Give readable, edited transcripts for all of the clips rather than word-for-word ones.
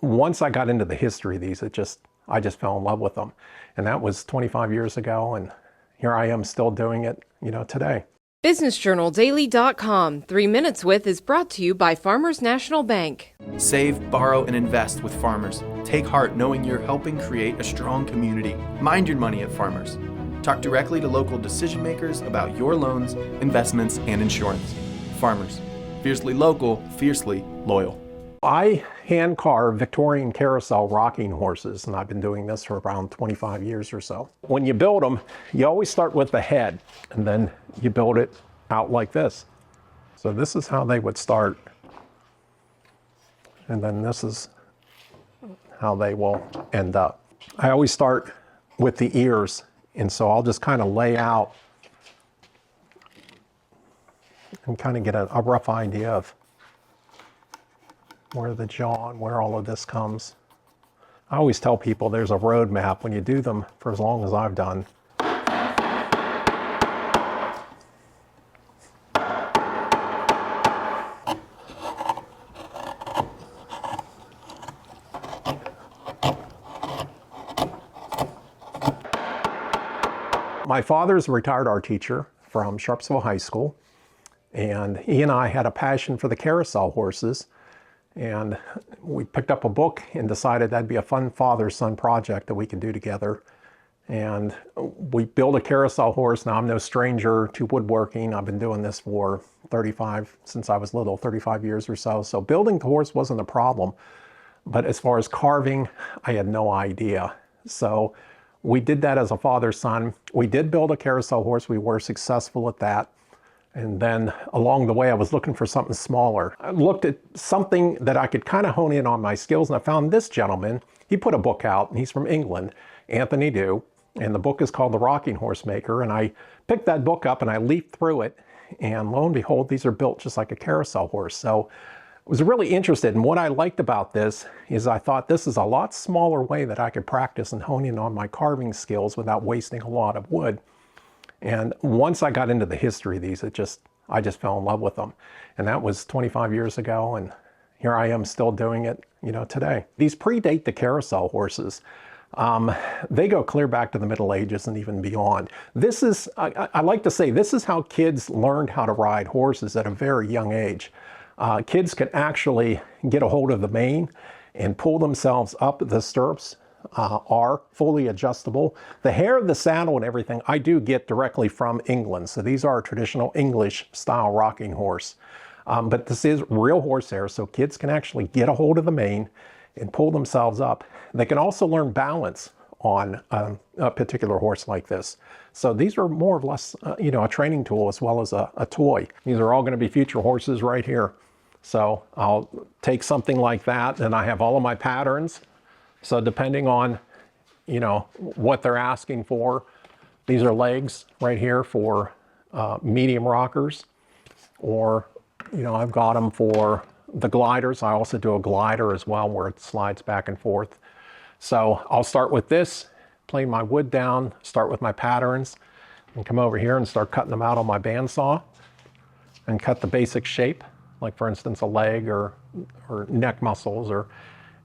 once I got into the history of these, I just fell in love with them. And that was 25 years ago, and here I am still doing it, today. BusinessJournalDaily.com 3 Minutes With is brought to you by Farmers National Bank. Save, borrow, and invest with Farmers. Take heart knowing you're helping create a strong community. Mind your money at Farmers. Talk directly to local decision makers about your loans, investments, and insurance. Farmers. Fiercely local, fiercely loyal. I hand carve Victorian carousel rocking horses, and I've been doing this for around 25 years or so. When you build them, you always start with the head, and then you build it out like this. So this is how they would start, and then this is how they will end up. I always start with the ears, and so I'll just kind of lay out and kind of get a rough idea of where the jaw and where all of this comes. I always tell people there's a road map when you do them for as long as I've done. My father's a retired art teacher from Sharpsville High School, and he and I had a passion for the carousel horses. And we picked up a book and decided that'd be a fun father-son project that we could do together. And we built a carousel horse. Now, I'm no stranger to woodworking. I've been doing this for since I was little, 35 years or so. So building the horse wasn't a problem. But as far as carving, I had no idea. So we did that as a father-son. We did build a carousel horse. We were successful at that. And then along the way, I was looking for something smaller. I looked at something that I could kind of hone in on my skills, and I found this gentleman. He put a book out, and he's from England, Anthony Dew, and the book is called The Rocking Horse Maker. And I picked that book up and I leafed through it, and lo and behold, these are built just like a carousel horse. So I was really interested, and what I liked about this is I thought this is a lot smaller way that I could practice and hone in on my carving skills without wasting a lot of wood. And once I got into the history of these, I just fell in love with them. And that was 25 years ago, and here I am still doing it, today. These predate the carousel horses. They go clear back to the Middle Ages and even beyond. This is, I like to say, this is how kids learned how to ride horses at a very young age. Kids can actually get a hold of the mane and pull themselves up. The stirrups are fully adjustable. The hair of the saddle and everything I do get directly from England. So these are traditional English style rocking horse. But this is real horsehair, so kids can actually get a hold of the mane and pull themselves up. They can also learn balance on a particular horse like this. So these are more or less, a training tool as well as a toy. These are all going to be future horses right here. So I'll take something like that, and I have all of my patterns. So depending on, what they're asking for, these are legs right here for medium rockers, or, I've got them for the gliders. I also do a glider as well where it slides back and forth. So I'll start with this, plane my wood down, start with my patterns, and come over here and start cutting them out on my bandsaw and cut the basic shape, like for instance a leg or neck muscles,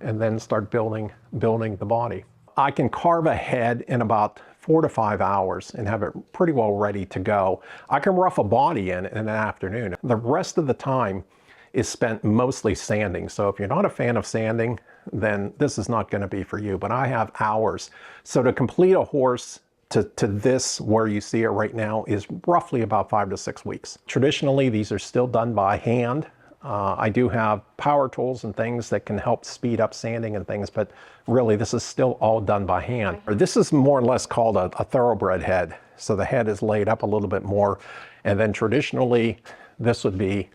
and then start building the body. I can carve a head in about 4 to 5 hours and have it pretty well ready to go. I can rough a body in an afternoon. The rest of the time is spent mostly sanding. So if you're not a fan of sanding, then this is not going to be for you, but I have hours. So to complete a horse to this, where you see it right now, is roughly about 5 to 6 weeks. Traditionally, these are still done by hand. I do have power tools and things that can help speed up sanding and things, but really this is still all done by hand. This is more or less called a thoroughbred head. So the head is laid up a little bit more. And then traditionally, this would be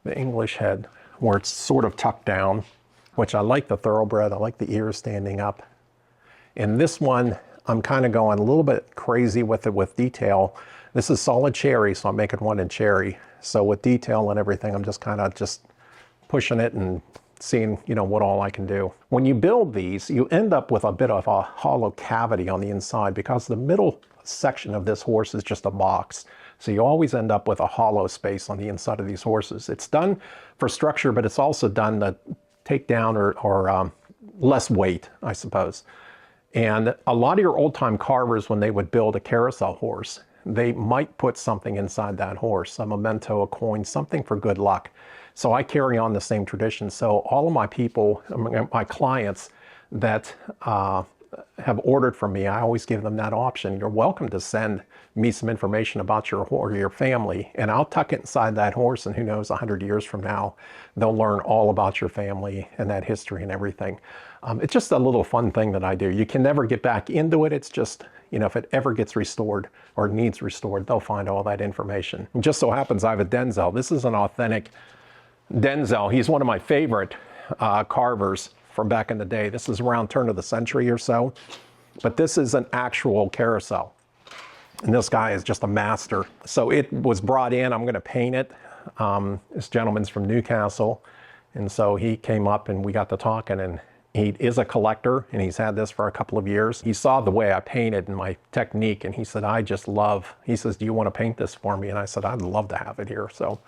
the English head, where it's sort of tucked down, which I like the thoroughbred. I like the ears standing up. And this one, I'm kind of going a little bit crazy with it with detail. This is solid cherry, so I'm making one in cherry. So with detail and everything, I'm just kind of pushing it and seeing, what all I can do. When you build these, you end up with a bit of a hollow cavity on the inside because the middle section of this horse is just a box. So you always end up with a hollow space on the inside of these horses. It's done for structure, but it's also done to take down or less weight, I suppose. And a lot of your old-time carvers, when they would build a carousel horse, they might put something inside that horse, a memento, a coin, something for good luck. So I carry on the same tradition. So all of my people, my clients that have ordered from me, I always give them that option. You're welcome to send me some information about your family, and I'll tuck it inside that horse, and who knows, 100 years from now, they'll learn all about your family and that history and everything. It's just a little fun thing that I do. You can never get back into it. It's just, you know, if it ever gets restored or needs restored, they'll find all that information. It just so happens I have a Denzel. This is an authentic Denzel. He's one of my favorite carvers from back in the day. This is around turn of the century or so, but this is an actual carousel. And this guy is just a master. So it was brought in, I'm gonna paint it. This gentleman's from Newcastle. And so he came up and we got to talking, and he is a collector and he's had this for a couple of years. He saw the way I painted and my technique, and he said, he says, do you want to paint this for me? And I said, I'd love to have it here. So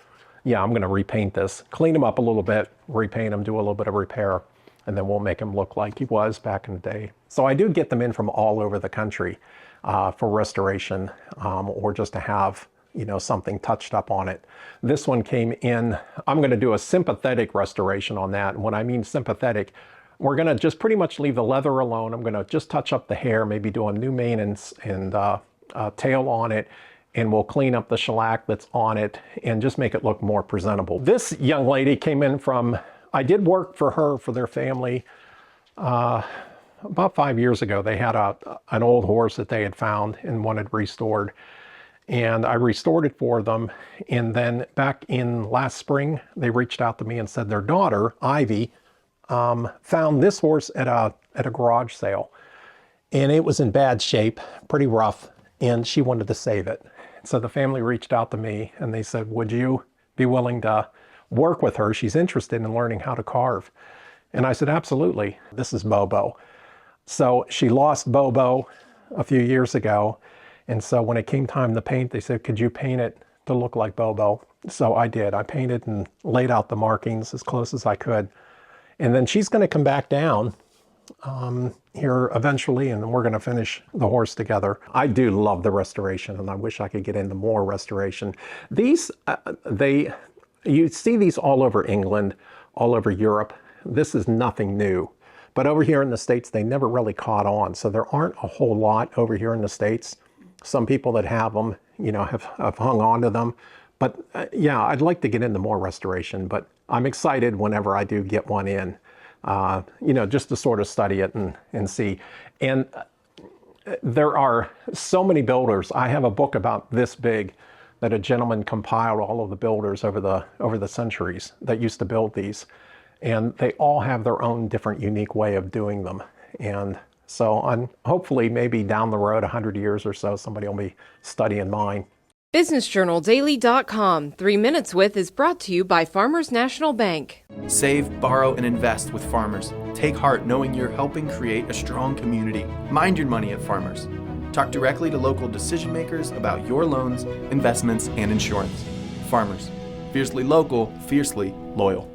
yeah, I'm gonna repaint this, clean him up a little bit, repaint him, do a little bit of repair, and then we'll make him look like he was back in the day. So I do get them in from all over the country for restoration, or just to have, you know, something touched up on it. This one came in, I'm gonna do a sympathetic restoration on that. And when I mean sympathetic, we're gonna just pretty much leave the leather alone. I'm gonna just touch up the hair, maybe do a new mane and tail on it, and we'll clean up the shellac that's on it and just make it look more presentable. This young lady came in from, I did work for her, for their family, about 5 years ago. They had an old horse that they had found and wanted restored. And I restored it for them. And then back in last spring, they reached out to me and said their daughter, Ivy, found this horse at a garage sale. And it was in bad shape, pretty rough, and she wanted to save it. So the family reached out to me and they said, would you be willing to work with her? She's interested in learning how to carve. And I said, absolutely. This is Bobo. So she lost Bobo a few years ago. And so when it came time to paint, they said, could you paint it to look like Bobo? So I did. I painted and laid out the markings as close as I could. And then she's going to come back down here eventually, and we're going to finish the horse together. I do love the restoration, and I wish I could get into more restoration. These, you see these all over England, all over Europe. This is nothing new. But over here in the States, they never really caught on. So there aren't a whole lot over here in the States. Some people that have them, you know, have hung on to them. But yeah, I'd like to get into more restoration, but I'm excited whenever I do get one in, you know, just to sort of study it and see. And there are so many builders. I have a book about this big that a gentleman compiled all of the builders over the centuries that used to build these. And they all have their own different unique way of doing them. And so hopefully maybe down the road, 100 years or so, somebody will be studying mine. BusinessJournalDaily.com 3 Minutes With is brought to you by Farmers National Bank. Save, borrow, and invest with Farmers. Take heart knowing you're helping create a strong community. Mind your money at Farmers. Talk directly to local decision makers about your loans, investments, and insurance. Farmers. Fiercely local, fiercely loyal.